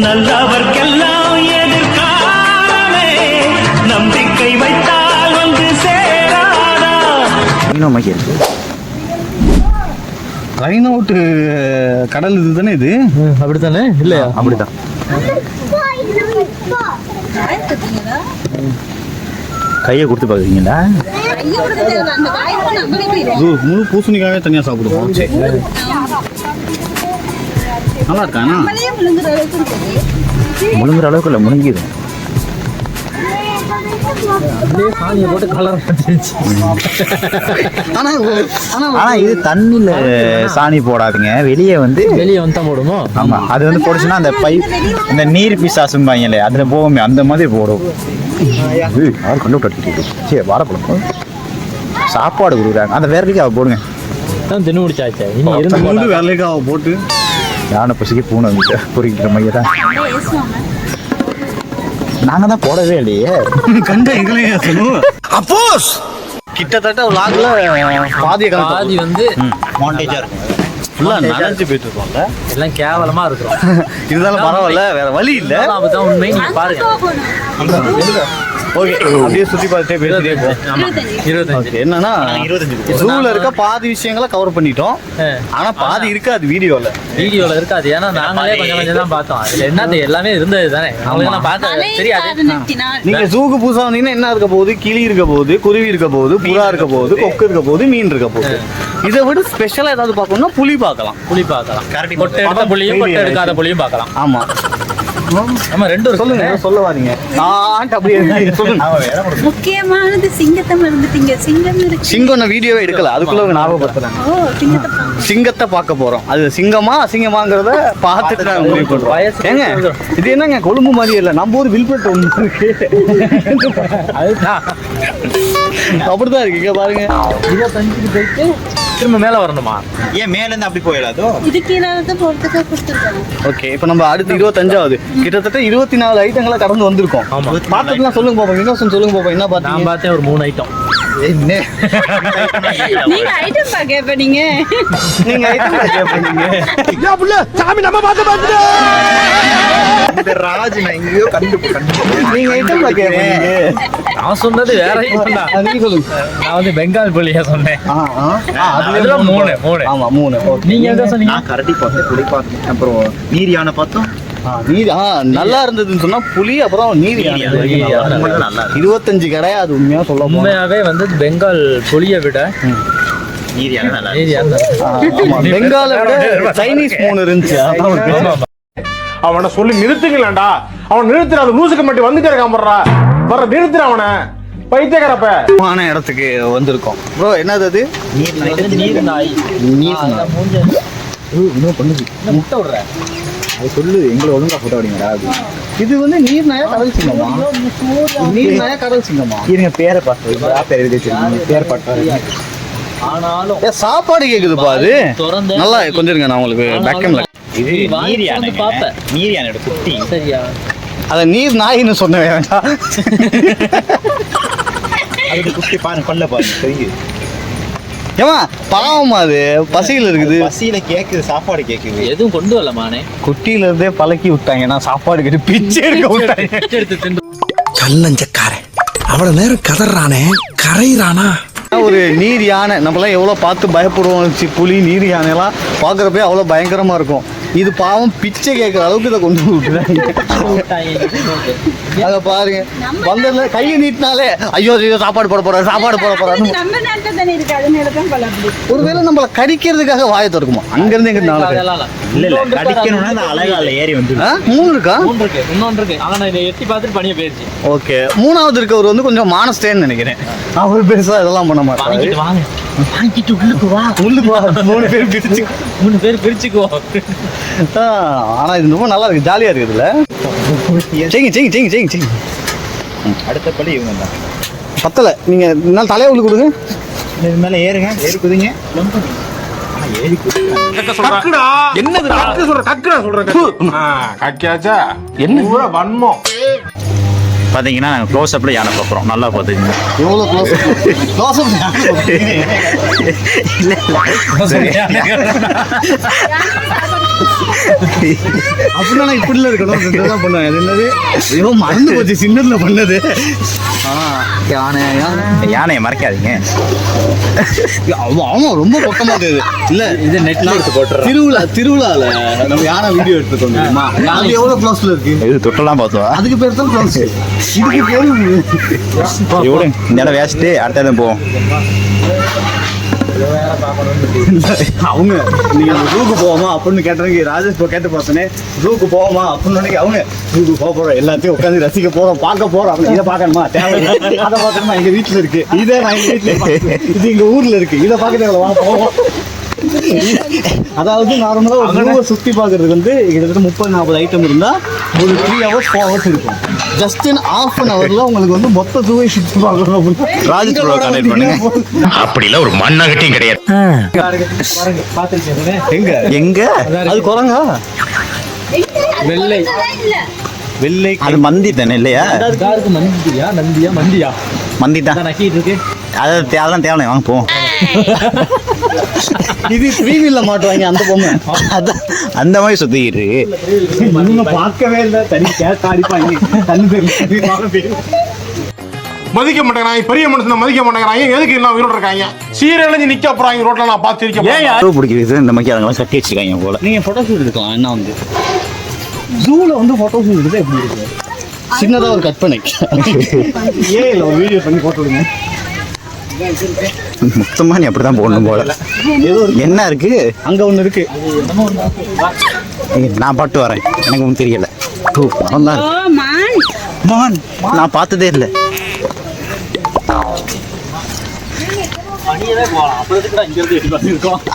நல்லவர்க்கெல்லாம் எதிர்காலமே நம்பிக்கை வைத்தால் வந்து சேராதா. இன்னும் இருக்கு லைன் அவுட் கடல் இதுதானே இது? அப்படித்தானே? இல்லையா? அப்படிதான். கையை கொடுத்து பாக்குறீங்களா? முழு பூசணிக்காவே தனியா சாப்பிடுவோம். நல்லா இருக்கானா? முழுங்குற அளவுக்கு இல்லை, முழுங்கிடும். ஆனா இது தண்ணில சாணி போடாதுங்க, வெளியே வந்து தான் போடுமோ. ஆமா, அது வந்து போடுச்சுன்னா அந்த இந்த நீர் பிசாசும்பாங்கல்ல, அதுல போவோமே, அந்த மாதிரி போடும். அவர் கொண்டு விட்டு சரி வாரப்படும் சாப்பாடு கொடுக்குறாங்க. அந்த வேர்லிக்காவை போடுங்க. தின்னு முடிச்சாச்சு. இனி இருந்து வேர்லிக்காவை போட்டு யானை பசிக்கு பூனை வந்துட்டு பொறிக்கிற மாதிரி தான். நாங்க தான் போடவே இல்லையே. கண்ட எங்களையே அப்போஸ் கிட்டத்தட்ட ஒரு லாக்ல பாதி வந்து மாண்டேஜா இருக்கும். ஃபுல்லா நனைஞ்சு போயிட்டு இருக்கோம்ல, எல்லாம் கேவலமா இருக்கும். இருந்தாலும் பரவாயில்ல, வேற வழி இல்ல. அதுதான் உண்மை. நீங்க பாருங்க. ஓகே, அப்படியே சுத்தி பார்த்துட்டே பேசிட்டே போவோம். 25 என்னன்னா ஜூல இருக்க பாதி விஷயங்களை கவர் பண்ணிட்டோம். ஆனா பாதி இருக்காது வீடியோல இருக்காது. ஏன்னா நாங்களே கொஞ்சம் தான் பார்த்தோம். அதுல என்னது எல்லாமே இருந்தது தானே, அவங்களுக்கு பார்க்க தெரியாது. நீங்க ஜூக்கு புதுசா வந்தீங்கன்னா என்ன இருக்க போகுது? கிளி இருக்க போகுது, குருவி இருக்க போகுது, புறா இருக்க போகுது, கொக்கு இருக்க போகுது, மீன் இருக்க போகுது. இதை விட ஸ்பெஷலா ஏதாவது பார்க்கணும்னா புலி பார்க்கலாம். கொட்டை எடுத்த புலியும் கொட்டை எடுக்காத புலியும் பார்க்கலாம். ஆமா ஆமா, ரெண்டு சொல்லுங்க, சொல்ல வாரீங்க. முக்கியமானது சிங்கத்தை மறந்துட்டீங்க. சிங்கம் வீடியோவே எடுக்கல, அதுக்குள்ள ஞாபகப்படுத்துறேன். சிங்கத்தை பார்க்க போறோம். அது சிங்கமா அசிங்கமாங்கிறத பார்த்துட்டு நான் முடிவு பண்றோம். ஏங்க இது என்னங்க கொழும்பு மாதிரி இல்ல, நம்ம ஊர் வில்பட்டு ஒண்ணு இருக்கு, அப்படிதான் இருக்கு. இங்க பாருங்க, 25 போயிட்டு திரும்ப மேல வரணுமா? ஏன் மேல இருந்து அப்படி போயிடாதோ? ஓகே, இப்ப நம்ம அடுத்து 25வது கிட்டத்தட்ட 24 ஐட்டங்களை கடந்து வந்திருக்கோம். பாத்துக்கலாம். சொல்லுங்க பாப்பா, இன்னும் சொல்லுங்க பாப்பா, என்ன பாத்தீங்க? நான் பார்த்தேன் ஒரு 3 ஐட்டம். நீங்க ஐட்டம் பாக்க நீங்க சாமி நம்ம பார்த்து இந்த ராஜ் நான் எங்கேயோ நீங்க ஐட்டம் பாக்க. நான் சொன்னது வேற ஐட்டம் தான். நீங்க சொல்லுங்க. நான் வந்து பெங்கால் புலியா சொன்னேன். அதுல 3. ஆமா 3. நீங்க எதை சொன்னீங்க? நான் கரடி பார்த்தேன், புலி பார்த்தேன், அப்புறம் நீர் யானை பார்த்தோம். நல்லா இருந்ததுன்னு சொன்னா புலி, அப்புறம் நீர் யானை. 25 கிடையாது. உண்மையா சொல்ல உண்மையாவே வந்து பெங்கால் புலியை விட பெங்கால விட சைனீஸ் 3 இருந்துச்சு. அவனை சொல்லி நிறுத்துங்களேன்டா. அவன் நிறுத்துற, அது லூசுக்கு மட்டும் வந்துட்டே இருக்கான். வர நிறுத்துற அவனை, பைத்தியக்காரப்ப. இடத்துக்கு வந்திருக்கோம் ப்ரோ. என்னது அது? நீர் நாய். முட்டை விடுற அது சொல்லு, எங்களை ஒழுங்கா போட்டோ அப்படிங்கடா. இது வந்து நீர் நாயா கடல் சிங்கமா? நீர் நாயா கடல் சிங்கமா? இருங்க பேரை பார்த்து பேர் பாட்டு. ஆனாலும் சாப்பாடு கேக்குதுப்பா. அது நல்லா கொஞ்சம் இருங்க, நான் உங்களுக்கு பேக்கம்ல. இது நீர் யானை. நீர் யானையோட குட்டி. சரியா? அத நீர் நாயின்னு சொன்ன வேண்டாம். அதுக்கு குட்டி பாருங்க, கொல்ல பாருங்க, தெரியுது. ஏமா பாவம், அது பசியில இருக்குது. பசியில கேக்குது, சாப்பாடு கேக்குது. எதுவும் கொண்டு வரலமானே. குட்டியில இருந்தே பழக்கி விட்டாங்க. நான் சாப்பாடு கேட்டு பிச்சை எடுக்க விட்டாங்க. கல்லஞ்சக்காரன் அவ்வளவு நேரம் கதறானே, கரையிறானா? ஒரு நீர் யானை நம்மளாம் எவ்வளவு பார்த்து பயப்படுவோம். புலி, நீர் யானை எல்லாம் பாக்குறப்ப அவ்வளவு பயங்கரமா இருக்கும். இது பாவம் பிச்சை கேட்கற அளவுக்கு இதை கொண்டு விட்டுறாங்க. அத பாருங்க, வந்ததுல கையை நீட்டினாலே ஐயோ சாப்பாடு போட போறாரு, சாப்பாடு போட போறாரு. ஒருவேளை நம்மள கடிக்கிறதுக்காக வாயை திறக்குமா? அங்க இருந்து எங்க கடிக்கணும்னா அழகால ஏறி வந்து 3 இருக்கா? இன்னொன்று இருக்கு. ஆனா நான் இதை எட்டி பார்த்துட்டு பணிய போயிருச்சு. ஓகே, 3வது இருக்கவர் வந்து கொஞ்சம் மானஸ்டேன்னு நினைக்கிறேன். அவர் பெருசா இதெல்லாம் பண்ண மாட்டாங்க. வாங்கிட்டு உள்ளுக்கு வா. 3 பேர் பிரிச்சுக்குவோம். ஆனா இது ரொம்ப நல்லா இருக்கு, ஜாலியா இருக்கு. இதுல செய்யுங்க. அடுத்த படி இவங்க தான் பத்தல. நீங்க நாள் தலையை உள்ள கொடுங்க. இது மேல ஏறுங்க, ஏறி குதிங்க. என்ன வன்மம் பாத்தீங்கன்னா நாங்கள் க்ளோஸ் அப்ல யானை பார்க்குறோம். நல்லா பார்த்துக்கோங்க. எவ்வளோ க்ளோஸ் இல்லை அப்படின்னா நான் இப்படில இருக்கணும் இதுதான் பண்ணுவேன். அது என்னது ஐயோ மறந்து போச்சு சின்னதுல பண்ணது. யானையை மறைக்காதீங்க. ஆமா ரொம்ப பக்கமா இருக்குது. இல்ல இது நெட்ல எடுத்து போட்டுறோம். திருவிழால நம்ம யானை வீடியோ எடுத்துக்கோம் தெரியுமா? அது எவ்வளவு க்ளோஸ்ல இருக்கு? இது தொட்டெல்லாம் பார்த்தோம். அதுக்கு பேர் தான் க்ளோஸ். இதுக்கு பேரு இந்த இடம் வேஸ்ட்டு. அடுத்த இடம் போவோம். அவங்க நீங்க ஜூக்கு போவோமா அப்படின்னு கேட்டவங்க ராஜேஷ் கேட்டு பார்த்தனே ஜூக்கு போவோமா அப்படின்னு அவங்க ஜூக்கு போறோம் எல்லாத்தையும் உட்காந்து ரசிக்க போறோம் பார்க்க போறோம். அப்படி இதை பார்க்கணுமா தேவை அதை பார்க்கணுமா எங்க வீட்டுல இருக்கு இதே நான் எங்க வீட்டுல இது எங்க ஊர்ல இருக்கு இதை பார்க்கறது வா போவோம். அதாவது நார்மலா ஒரு ஜூவை சுத்தி பார்க்கறதுக்கு வந்து கிட்டத்தட்ட 30-40 ஐட்டம் இருந்தா ஒரு 3 hours 4 hours இருக்கும். ஜஸ்ட் இன் ½ an hourல உங்களுக்கு வந்து மொத்த ஜூவை சுத்தி பார்க்கணும் அப்படின்னு ராஜேஷ் ப்ரோ கனெக்ட் பண்ணுங்க. அப்படிலாம் ஒரு மண்ணாகட்டியும் கிடையாது. பாருங்க பாத்துருக்கேன். எங்க எங்க அது குரங்கா வெள்ளை வெள்ளை அது மந்தி தானே இல்லையா? யாருக்கு மந்தியா மந்தி தான். நக்கிட்டு இருக்கு. அதெல்லாம் தேவை. வாங்க போவோம். இது 3 wheelல மாட்டுவாங்க அந்த பொம்மை. அதான் அந்த மாதிரி சுத்திக்கிட்டு நீங்க பார்க்கவே இல்லை. தனி கேட்டா அடிப்பாங்க தண்ணி பேர் மதிக்க மாட்டேங்கிறாங்க. பெரிய மனுஷனை மதிக்க மாட்டேங்கிறாங்க. எதுக்கு எல்லாம் உயிரோட இருக்காங்க? சீரழிஞ்சு நிக்க போறாங்க ரோட்ல. நான் பார்த்து சிரிக்க பிடிக்கிறது இந்த மாதிரி அதெல்லாம் கட்டி வச்சிருக்காங்க போல. நீங்க போட்டோ ஷூட் எடுக்கலாம். என்ன வந்து ஜூல வந்து போட்டோ ஷூட் எடுத்தா எப்படி இருக்கு? சின்னதா ஒரு கட் பண்ணி ஏன் இல்லை ஒரு வீடியோ பண்ணி போட்டு விடுங்க. மொத்தமா நீ அப்படிதான் போடணும் போல. ஏதோ என்ன இருக்கு அங்க ஒண்ணு இருக்கு. நான் பாட்டு வரேன். எனக்கு ஒன்றும் தெரியல. படம் தான் ஓ மான் மான். நான் பார்த்ததே இல்லை.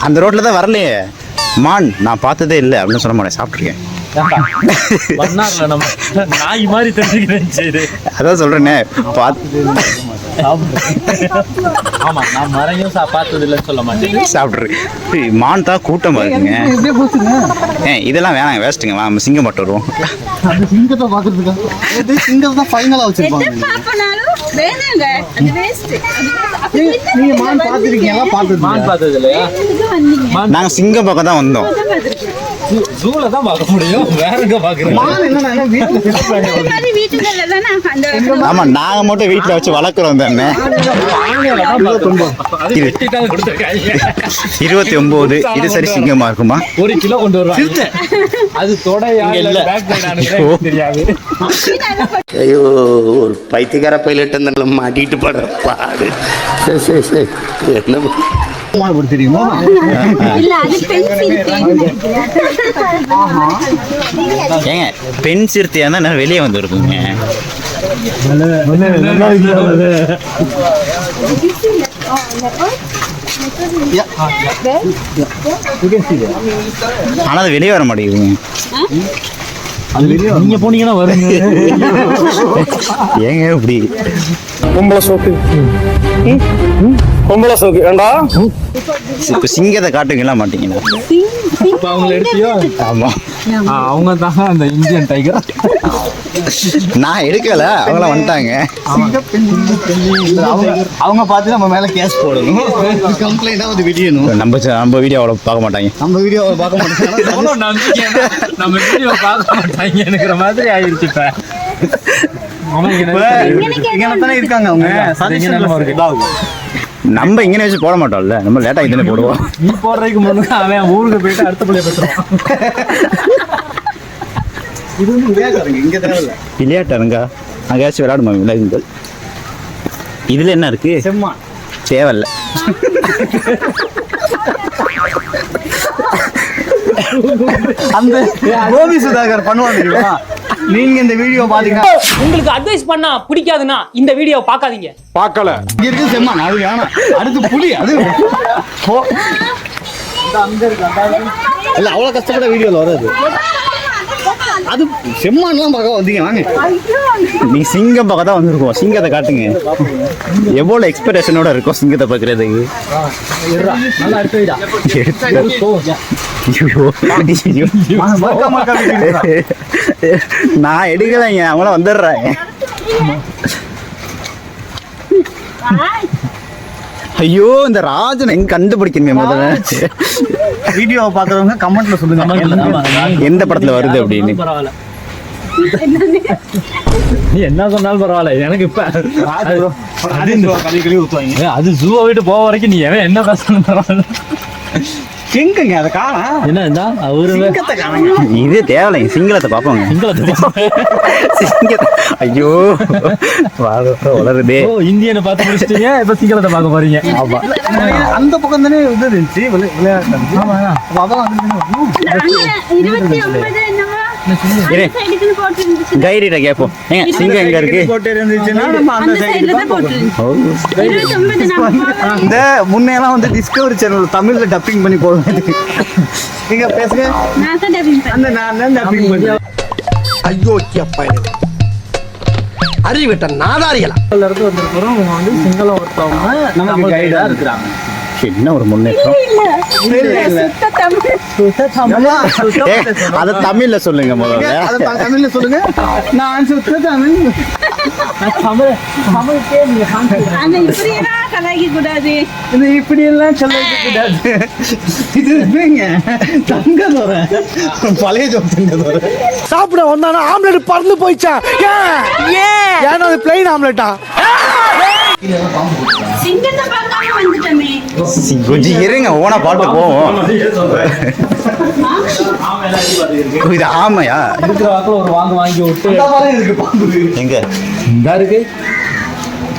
அந்த ரோட்ல தான் வரலையே மான். நான் பார்த்ததே இல்லை அப்படின்னு சொல்ல மாட்டேன். சாப்பிட்ருக்கேன். நம்ம நாய் மாதிரி தெரிஞ்சுக்கிறேன். அதான் சொல்றேனே பார்த்து. ஆமா நான் மறையும் பார்த்தது இல்லைன்னு சொல்ல மாட்டேன். சாப்பிட்ருக்கேன். மான் தான் கூட்டமா இருக்குங்க. இதெல்லாம் வேணாங்க வேஸ்ட்டுங்க. நம்ம சிங்கம் மட்டும் வருவோம். அந்த சிங்கத்தை பாக்குறதுக்கா? சிங்கத்தை தான் ஃபைனலா வச்சிருப்பாங்க. எது பாப்பனாலும் வேணாங்க அது வேஸ்ட். நீங்க மான் பாத்துருக்கீங்களா? மான் பார்த்தது இல்லையா? இதுக்கு வந்தீங்க நாங்க சிங்கம் பக்கம் தான் வந்தோம். ஜூல தான் பார்க்க முடியும். வேற எங்க பாக்குறேன்? மான் என்னன்னா வீட்டுல இந்த மாதிரி வீட்டுல தானே அந்த ஆமா நாங்க மட்டும் வீட்டுல வச்சு வளர்க்குறோம் தானே. 29 இது சரி சிங்கமா இருக்குமா? 1 கிலோ கொண்டு வருவாங்க. அது தொடையா இல்ல பேக் சைடு தெரியாது. ஐயோ ஒரு பைத்தியக்கார பைலட் அந்த மாட்டிட்டு படுற பாடு. சரி என்ன மான் தெரியுமா? இல்ல அது பென்சில் ஏங்க பெண் சிறுத்தையா தான் வெளியே வந்து இருக்குங்க. ஆனா அது வெளியே வர மாட்டேங்குதுங்க. நீங்க போனீங்கன்னா வருங்க. ஏங்க இப்படி பொம்பளை சோக்கு ஏண்டா? இப்ப சிங்கத்தை காட்டுங்களா மாட்டீங்களா? இப்ப அவங்கள எடுத்தியோ? ஆமா அவங்க தான் அந்த இந்தியன் டைகர். நான் எடுக்கல. அவங்கள வந்துட்டாங்க. அவங்க பார்த்து நம்ம மேல கேஸ் போடணும். கம்ப்ளைண்டா வந்து விடியணும். நம்ம வீடியோ அவ்வளோ பார்க்க மாட்டாங்க. நம்ம வீடியோவை பார்க்க மாட்டாங்க. நம்ம வீடியோ பார்க்க மாட்டாங்கிற மாதிரி ஆயிடுச்சு. இங்கதானே இருக்காங்க அவங்க. நம்ம இங்கே வச்சு போட மாட்டோம்ல. நம்ம லேட்டா இதுன்னு போடுவோம். நீ போடுறதுக்கு முன்னாடி அவன் ஊருக்கு போயிட்டு அடுத்த பிள்ளைய பெற்றுவான். இது வந்து விளையாடுறாங்க. இங்க தேவையில்ல. விளையாட்டாருங்க. அங்கேயாச்சும் விளையாடுமா விளையாடுங்கள். இதுல என்ன இருக்கு? செம்மா தேவையில்ல. அந்த கோபி சுதாகர் பண்ணுவாங்க தெரியுமா? நீங்க இந்த வீடியோ பாத்தீங்கன்னா உங்களுக்கு அட்வைஸ் பண்ணா பிடிக்காதுன்னா இந்த வீடியோ பார்க்காதீங்க. பார்க்கல. இங்க இருக்கு செம்மா. அது வேணாம். அடுத்து புலி. அது இல்ல அவ்வளவு கஷ்டப்பட்ட வீடியோல வராது. அது செம்மான்லாம் பார்க்க வந்தீங்க வாங்க. நீ சிங்கம் பக்கம் தான் வந்திருக்கோம். சிங்கத்தை காட்டுங்க. எவ்வளவு எக்ஸ்பெக்டேஷனோட இருக்கும் சிங்கத்தை பார்க்கறதுக்கு. நல்லா எடுத்துடா. நான் எடுக்கலைங்க. அவங்கள வந்துடுறேன். ஐயோ இந்த ராஜன் எங்க கண்டுபிடிக்கணுமே முதல்ல. வீடியோவை பாக்குறவங்க கமெண்ட்ல சொல்லுங்க எந்த படத்துல வருது அப்படின்னு. பரவாயில்ல, நீ என்ன சொன்னாலும் பரவாயில்ல எனக்கு இப்ப அது ஜூவை விட்டு போக வரைக்கும் நீ எவன் என்ன பேசணும் பரவாயில்ல. எங்கங்க அதை காணோம். என்ன இருந்தா அவரு இது தேவையில்லைங்க, சிங்களத்தை பார்ப்போங்க. சிங்கத்தை ஐயோ வளருதே. இந்தியனை பார்த்து முடிச்சிட்டீங்க, இப்ப சிங்களத்தை பார்க்க போறீங்க. ஆமா அந்த பக்கம் தானே இது இருந்துச்சு விளையாட்டு. அதான் அங்க 29 என்னவா? அந்த சைடுக்குன்னு போட்டிருந்துச்சு. கைடிட்ட கேட்போம். ஏங்க சிங்கம் எங்க இருக்கு? போட்டு இருந்துச்சுன்னா நம்ம அந்த சைடுல தான் போட்டிருந்துச்சு. 29 நம்ம போகல. இந்த முன்னையெல்லாம் வந்து டிஸ்கவரி சேனல் தமிழ்ல டப்பிங் பண்ணி போடுவேன். நீங்க பேசுங்க. நான் தான் டப்பிங் பண்ணேன். அந்த நான் தான் டப்பிங் பண்ணி. ஐயோ அறிவிட்ட நாதாரிகளா இருந்து வந்திருக்கிறோம். அவங்க வந்து சிங்களம் ஒருத்தவங்க நமக்கு கைடா இருக்கிறாங்க. என்ன ஒரு முன்னேற்றம். சுத்த தமிழ். அத தமிழ்ல சொல்லுங்க முதல்ல. அத தமிழ்ல சொல்லுங்க. நான் சுத்த தமிழ். தமிழுக்கே நீங்க ஆனா இப்படியெல்லாம் கலாய்க்க கூடாது. இது இப்படி எல்லாம் சொல்லிக்க கூடாது. இது இல்லைங்க தங்கதோர பழைய ஜோக் தங்கதோர. சாப்பிட வந்தானா ஆம்லெட் பறந்து போயிச்சா? ஏன்னா அது பிளைன் ஆம்லெட்டா? சிங்கத்தை பார்க்காம வந்துட்டோமே. கொஞ்சம் இருங்க, ஓனா பாட்டு போவோம். இது ஆமையா? இருக்கிற வாக்குல ஒரு வாங்கி விட்டு இந்த மாதிரி இருக்கு பாம்பு. எங்க இதா இருக்கு.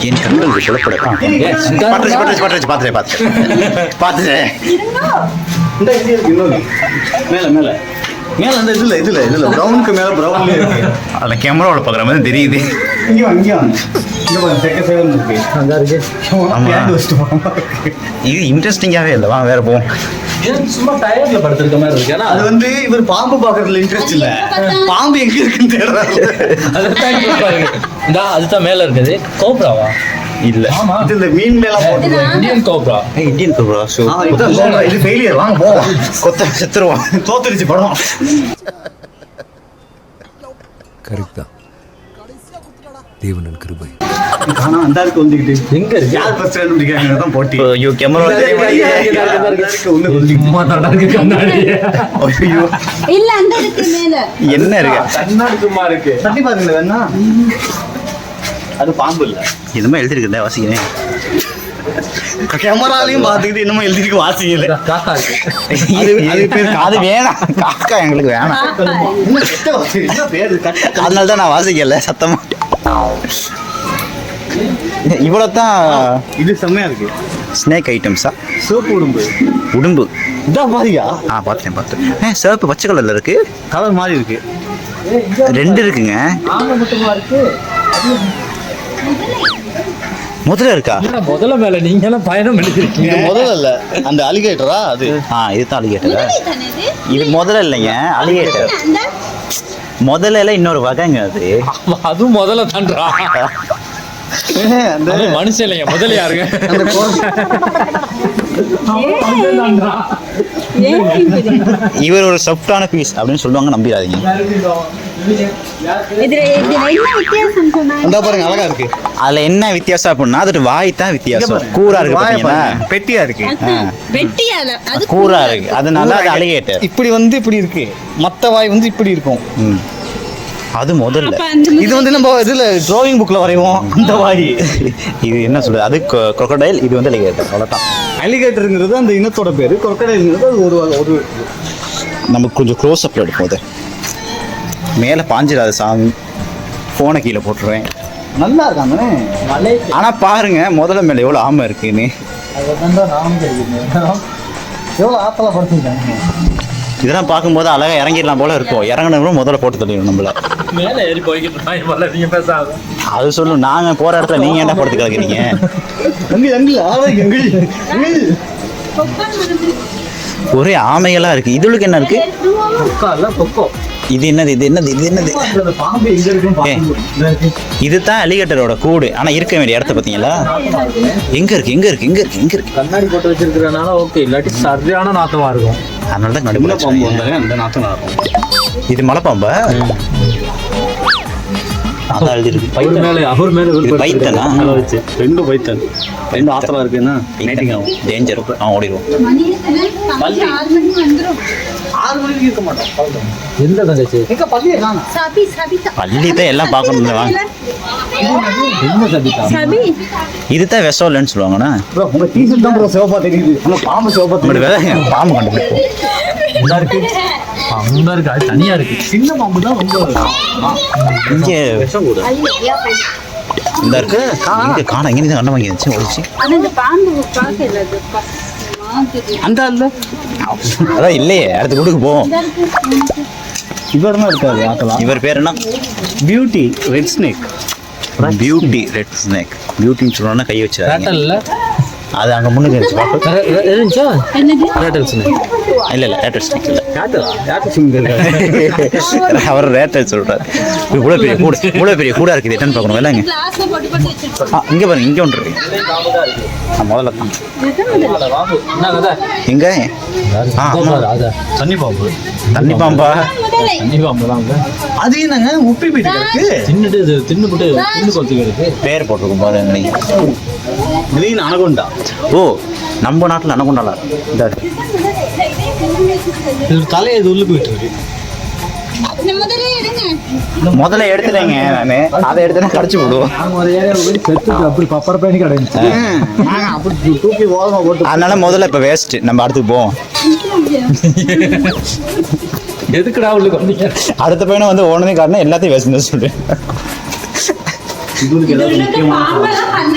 என் கண்களுக்கு புலப்பட பாத்துறேன். இந்த இது இருக்கு இன்னொரு. மேல மேல மேல அந்த இதுல பிரவுனுக்கு மேல பிரவுன்ல இருக்கு. அதுல கேமராவோட பாக்குற மாதிரி தெரியுது. இங்க வாங்க. இங்க பாருங்க செக்க சேவல் இருக்கு. அங்க இருக்கு. ஆமா. இது இன்ட்ரெஸ்டிங்காவே இல்லை. வாங்க வேற போவோம். சும்மா டயர்ல படுத்திருக்க மாதிரி இருக்கு. ஏன்னா அது வந்து இவர் பாம்பு பாக்குறதுல இன்ட்ரெஸ்ட் இல்ல. பாம்பு எங்க இருக்குன்னு தேடுறாரு. அதுதான் மேல இருக்குது. கோப்ராவா? இல்ல இது இந்த மீன் மேல போட்டு இந்தியன் கோப்ரா. Indian cobra. இது ஃபெயிலியர். வாங்க போவோம். கொத்த செத்துருவோம். தோத்துருச்சு படம். கரெக்ட் தான். தேவனன் கிருபை. ஆனா அந்த ஆளுக்கு வந்துகிட்டு எங்க இருக்கு? யார் ஃபர்ஸ்ட் கண்டுபிடிக்கிறாங்க தான் போட்டி. ஐயோ கேமரா சும்மா தடா இருக்கு கண்ணாடி. ஐயோ இல்ல அந்த இருக்கு மேல. என்ன இருக்கு? கண்ணாடி சும்மா இருக்கு. தட்டி பாருங்க வேணா. அது பாம்பு இல்ல. இதுமே எழுதிருக்கேன் வாசிக்கிறேன். கேமராலையும் பாத்துக்கிட்டு இன்னமும் எழுதிருக்கு வாசிக்கல. காக்கா இருக்கு. அது வேணாம். காக்கா எங்களுக்கு வேணாம். இன்னும் கெட்ட வாசி. என்ன பேரு கட்ட. அதனால தான் நான் வாசிக்கல சத்தமா. இவ்வளவுதான். இது செம்மையா இருக்கு. ஸ்னேக் ஐட்டம்ஸா? சோப்பு உடும்பு. உடும்பு. இதான் பாதியா? பார்த்தேன். சிவப்பு பச்சை கலர்ல இருக்கு. கலர் மாதிரி இருக்கு. ரெண்டு இருக்குங்க. ஆமா மட்டுமா இருக்கு. முதல்ல இருக்கா? முதல்ல மேல நீங்க எல்லாம் பயணம் பண்ணிருக்கீங்க. இது முதல்ல இல்ல, அந்த அலிகேட்டரா அது. இதுதான் அலிகேட்டர். தானே இது? இது முதல்ல இல்லைங்க, அலிகேட்டர். அந்த முதல்ல எல்லாம் இன்னொரு வகைங்க அது. அதுவும் முதல்ல தான்றா. அந்த அது மனுஷன் இல்லைங்க, முதல்ல யாருங்க? அந்த ஏன் இப்படி? இவர் ஒரு சாஃப்டான பீஸ் அப்படின்னு சொல்லுவாங்க, நம்பிடாதீங்க. இதுல என்ன வித்தியாசம் சொன்னாங்க? அந்த பாருங்க அழகா இருக்கு. அதுல என்ன வித்தியாசம் அப்படின்னா அதோட வாய் தான் வித்தியாசம். கூரா இருக்கு பாத்தீங்கன்னா, பெட்டியா இருக்கு. வெட்டியால அது கூரா இருக்கு, அதனால அது அலிகேட்டர். இப்படி வந்து இப்படி இருக்கு, மத்த வாய் வந்து இப்படி இருக்கும். அது முதல்ல. அப்ப அந்த இது வந்து நம்ம இதுல டிராயிங் புக்ல வரைவோம் அந்த வாய். இது என்ன சொல்றது, அது crocodile, இது வந்து அலிகேட்டர். அவ்வளவுதான். அலிகேட்டருங்கிறது அந்த இனத்தோட பேரு, crocodileங்கிறது அது ஒரு நமக்கு கொஞ்சம் க்ளோஸ் அப்ல எடுப்போம். அது மேல பாஞ்சிடாது சாமி, போனை கீழே போட்டுருவேன். நல்லா இருக்காங்கண்ணே. ஆனா பாருங்க முதல்ல மேல எவ்வளவு ஆமை இருக்குன்னு. எவ்வளவு ஆத்தல படுத்துருக்காங்க. இதெல்லாம் பார்க்கும்போது அழகா இறங்கிடலாம் போல இருக்கும். இறங்கினவரும் முதல்ல போட்டு தள்ளிடும் நம்மள. மேல ஏறி போய்கிட்டு நீங்க பேசாத. அது சொல்லும், நாங்க போற இடத்துல நீங்க என்ன படுத்து கிடக்குறீங்க? ஒரே ஆமைகளா இருக்கு. இதுளுக்கு என்ன இருக்கு? இது என்னது, இது என்னது, இது என்னது? இதுதான் அலிகேட்டரோட கூடு. ஆனா இருக்க வேண்டிய இடத்த பாத்தீங்களா? எங்க இருக்கு, எங்க இருக்கு, எங்க இருக்கு, எங்க இருக்கு? கண்ணாடி போட்டு வச்சிருக்கிறனால ஓகே, இல்லாட்டி சரியான நாத்தமா இருக்கும். அதனாலதான் நடுமுறை பாம்பு வந்தாலே அந்த நாத்தம் நடக்கும். இது மலைப்பாம்பா? அதான் எழுதிருக்கு. அவர் மேல இது பைத்தனா? ரெண்டு பைத்தன், ரெண்டு ஆத்தலா இருக்குன்னா மீட்டிங் ஆகும். டேஞ்சர். ஓடிடுவோம். மணி எத்தனை? 6 மணி வந்துரும். 6 மணிக்கு இருக்க மாட்டோம். எந்த தங்கச்சி எங்க பள்ளியை காணோம். சபிதா. பள்ளிதான் எல்லாம் பார்க்கணும் வாங்க. என்ன சபிதா? சபி. இதுதான் வெசோலன்னு சொல்லுவாங்கண்ணா. ப்ரோ உங்க டீஷர்ட் தான் ப்ரோ சிவப்பா தெரியுது. ஆனா பாம்பு சிவப்பா தெரியுது. பாம்பு கண்டுபிடிப்போம். இதா இருக்கு அங்க இருக்கு, அது தனியா இருக்கு. சின்ன பாம்பு தான் ரொம்ப இங்கே விஷம் கூட. இந்த இருக்கு. இங்க காண இங்கே தான் கண்ட வாங்கி இருந்துச்சு ஒழிச்சு. அது இந்த பாம்பு பார்க்கல அது மாதிரி. அந்த அல்ல அதான் இல்லையே, அடுத்த வீட்டுக்கு போவோம். இவர் தான் இருக்காது ஆத்தலா. இவர் பேர் என்ன? Beauty red snake. Beauty red snake. பியூட்டின்னு சொன்னோன்னா கை வச்சு ரேட்டல் இல்ல அது அங்கே முன்னுக்கு இருந்துச்சு பார்க்க. இருந்துச்சா? என்னது? ரேட்டல்ஸ் இல்லை ரேட்டல் ஸ்னேக் இல்லை. யார்கிட்ட சிங்க அவர் ரேட்டல் சொல்கிறார். இவ்வளோ பெரிய கூட, இவ்வளோ பெரிய கூட இருக்குது. என்னன்னு பார்க்கணும் இல்லைங்க. கிளாஸ்ல போட்டு போட்டு வச்சிருக்கோம். இங்கே பாருங்க, இங்கே ஒன்று இருக்கு. முதல்ல தான் என்ன கதை? எங்க தண்ணி பாம்பு. தண்ணி பாம்பா? தண்ணி பாம்பு தான் அது என்னங்க உப்பி போயிட்டு இருக்கு. தின்னுட்டு தின்னுபட்டு தின்னு கொத்துக்கு இருக்கு. பேர் போட்டிருக்கும் பாருங்க. Green anaconda. ஓ, நம்ம நாட்டில் அனகொண்டாலா? இந்த இது தலையை இது உள்ள போயிட்டு இருக்கு. முதல்ல எடுங்க. முதல்ல எடுத்துட்டேங்க நானு. அதை எடுத்துனா கடிச்சு விடுவோம். நாங்க ஒரு ஏரியாவில் போய் செத்து அப்படி பப்பர பயணி கிடையாது. அப்படி தூக்கி ஓரமா போட்டு அதனால முதல்ல இப்போ வேஸ்ட். நம்ம அடுத்து போவோம். எதுக்குடா உள்ளுக்கு வந்தீங்க? அடுத்த பையனை வந்து ஓனதே காரணம் எல்லாத்தையும் வேஸ்ட்னு சொல்றேன். பாம்பெல்லாம் பண்ண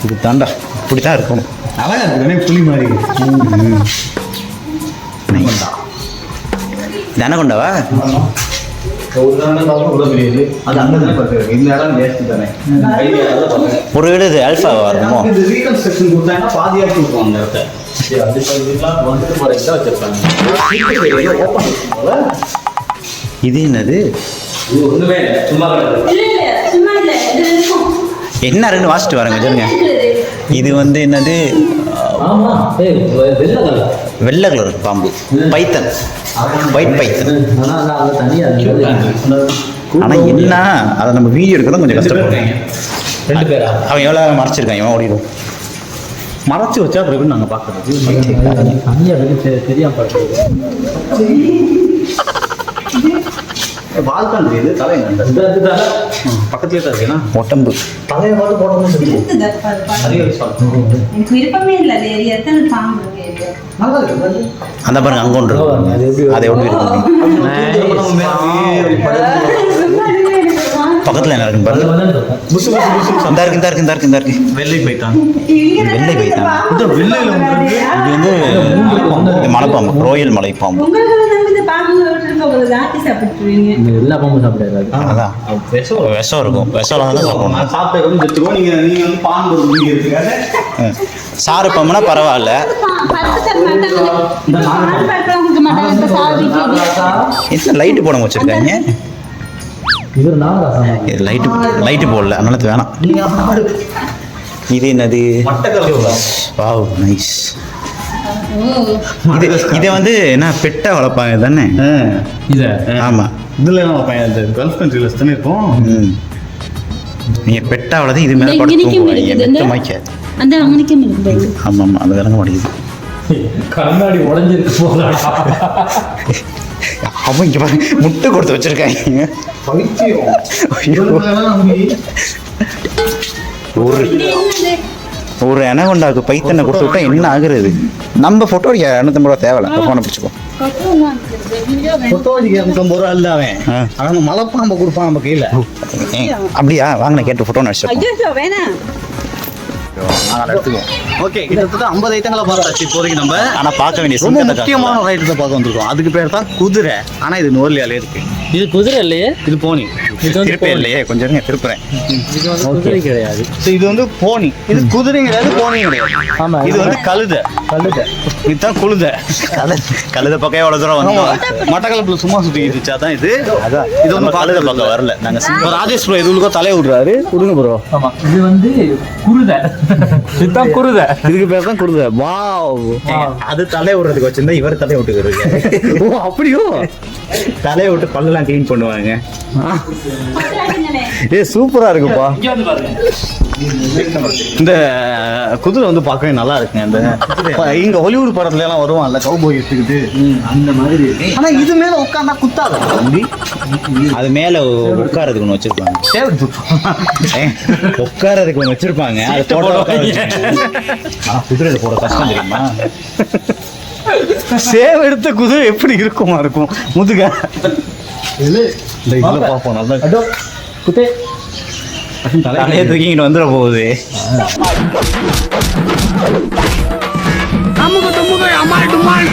இது தாண்டா இப்படி தான் இருக்கணும். அழகா இருக்கு புலி மாதிரி. இது அனகொண்டாவா? அது அங்கே தானே பார்த்துருக்கு. இந்த இடம் வேஸ்ட் தானே. ஒரு வீடு இது ஆல்ஃபாவா இருக்குமோ? இது ரீகன்ஸ்ட்ரக்ஷன் கொடுத்தாங்கன்னா பாதியாக கொடுப்போம் அந்த இடத்த. வந்துட்டு போற இடம் வச்சிருக்காங்க. இது என்னது? இது ஒண்ணுமே இல்லை, சும்மா கிடக்கு. இல்ல சும்மா இல்ல இது இருக்கும். என்ன இருக்குன்னு வாசிட்டு வரேங்க சொல்லுங்க. இது வந்து என்னது? ஆமா, ஏய் வெள்ளை கலர். வெள்ளை கலர் பாம்பு. பைத்தன். ஒயிட் பைத்தன். ஆனா அது தனியா ஆனா என்ன, அதை நம்ம வீடியோ எடுக்கிறதும் கொஞ்சம் கஷ்டப்படுறேன். 2 பேரா? அவன் எவ்வளோ மறைச்சிருக்கான், இவன் ஓடிடும். மறைச்சு வச்சா அப்புறம் நாங்கள் பார்க்குறது. தனியா வெளியே தெரியாம பார்க்குறது. வாழ்த்தான் தெரியுது. தலை பக்கத்துலேயே தான் இருக்குன்னா உடம்பு தலையை பார்த்து போடணும்னு தெரியும். எனக்கு விருப்பமே இல்லை. அது எத்தனை பாம்பு இருக்கு? நல்லா இருக்கு. அந்த பாருங்க அங்கே ஒன்று இருக்கு. அதை எப்படி இருக்கு பக்கத்தில் என்ன இருக்கு பாருங்க. புசு புசு புசு இந்த இருக்கு இந்த இருக்கு இந்த இருக்கு இந்த இருக்கு. வெள்ளை போயிட்டான். வெள்ளை பைத்தான். இது வெள்ளையில் இது வந்து மலைப்பாம்பு, ரோயல் மலைப்பாம்பு. உங்களுக்கு நம்ம இந்த பாம்பு இருக்க ஒரு ஜாத்தி சாப்பிட்டுருவீங்க. இந்த எல்லா பாம்பும் சாப்பிடாது. அதான் விஷம் இருக்கும். விஷம் தான் சாப்பிடணும். சாப்பிட்டு வந்து எடுத்துருவோம். நீங்கள் வந்து பான் ஒரு வீடியோ எடுத்துக்காங்க. சாறு பாம்புனா பரவாயில்ல. பருப்பு தர மாட்டாங்க. பால் பருப்பு கொடுக்க மாட்டாங்க. இந்த சாதி என்ன லைட்டு போட வச்சிருக்காங்க? இவர் நாகராசா. இது லைட்டு போடல, அதனால இது வேணாம். இது என்னது? Wow nice. இதை வந்து என்ன பெட்டா வளர்ப்பாங்க தானே? இதை ஆமா. இதில் என்ன இந்த கல்ஃப் கண்ட்ரியில் தானே இருக்கும். நீங்க பெட்டா வளர்த்து இது மேல இந்த படுத்து இங்கனைக்கும் தூங்குவாங்க. இருக்குது. மெத்த மாய்க்காது. அந்த அவனுக்கே இருக்குது. ஆமா ஆமா, அது இறங்க மாட்டேங்குது. கண்ணாடி உடஞ்சிருக்கு போதாடா. அவன் இங்க பாருங்க முட்டை கொடுத்து வச்சிருக்காங்க. பைத்தியம். ஐயோ. ஒரு அனகொண்டாவுக்கு பைத்தனை கொடுத்து விட்டா என்ன ஆகுறது? நம்ம போட்டோ 250 ரூபா தேவையில்ல. ஃபோனை பிடிச்சிக்கோ. பொட்டோஜிக்கு 50 ரூபா இல்லை அவன். அவன் மலைப்பாம்பை கொடுப்பான் நம்ம கையில். அப்படியா? வாங்கின கேட்டு ஃபோட்டோ அடிச்சிருக்கோம். ஐயோ வேணாம். ஓகே, கிட்டத்தட்ட 50 ஐட்டங்களை பார்த்தாச்சு இப்போதைக்கு. நம்ம ஆனா பார்க்க வேண்டிய ரொம்ப சிங்கத்தை முக்கியமான ஒரு ஐட்டத்தை பார்க்க வந்திருக்கோம். அதுக்கு பேர் தான் குதிரை. ஆனா இது நோர்லியாலே இருக்கு. இது குதிரை இல்லையே, இது போனி. இது வந்து திருப்பே இல்லையே, கொஞ்சம் இருங்க திருப்புறேன். இது வந்து குதிரை கிடையாது. So, இது வந்து போனி. இது குதிரையும் கிடையாது, போனியும் கிடையாது. ஆமா, இது வந்து கழுதை. இதுதான் குழுதை. கழுத பக்கம் எவ்வளவு தூரம் வந்தோம். மட்டக்களப்புல சும்மா சுத்திக்கிட்டு இருந்துச்சு. அதான் இது. இது வந்து கழுத பக்கம் வரல. நாங்க இப்போ ராஜேஷ் ப்ரோ இதுக்கு தலையை விடுறாரு. விடுங்க ப்ரோ. ஆமா, இது வந்து குருதை. இதுதான் குருதை. இதுக்கு பேர் தான் குருதை. வாவ். அது தலையை விடுறதுக்கு வச்சிருந்தா இவர் தலையை விட்டுக்கிறீங்க. ஓ அப்படியோ? தலையை விட்டு பல்லெல்லாம் க்ளீன் பண்ணுவாங்க. ஏ சூப்பரா இருக்குப்பா. இங்க வந்து பாருங்க. இந்த குதிரை வந்து பார்க்கவே நல்லா இருக்குங்க. இந்த இங்க ஹாலிவுட் படத்துல எல்லாம் வருவான்ல கவுபோய் எடுத்துக்கிட்டு அந்த மாதிரி இருக்கு. ஆனா இது மேல உட்கார்ந்தா குத்தாத தம்பி. அது மேல உட்காரதுக்கு ஒன்று வச்சிருப்பாங்க. உட்காரதுக்கு ஒன்று வச்சிருப்பாங்க. அது போட குதிரையில போட கஷ்டம் தெரியுமா? சேவ் எடுத்த குதிரை எப்படி இருக்கும் முதுக. இந்த இதுல பார்ப்போம் நல்லா. குத்தே. தலையை தூக்கிட்டு வந்துட போகுது. அம்முக தும்முக அம்மாள் டும்மாள்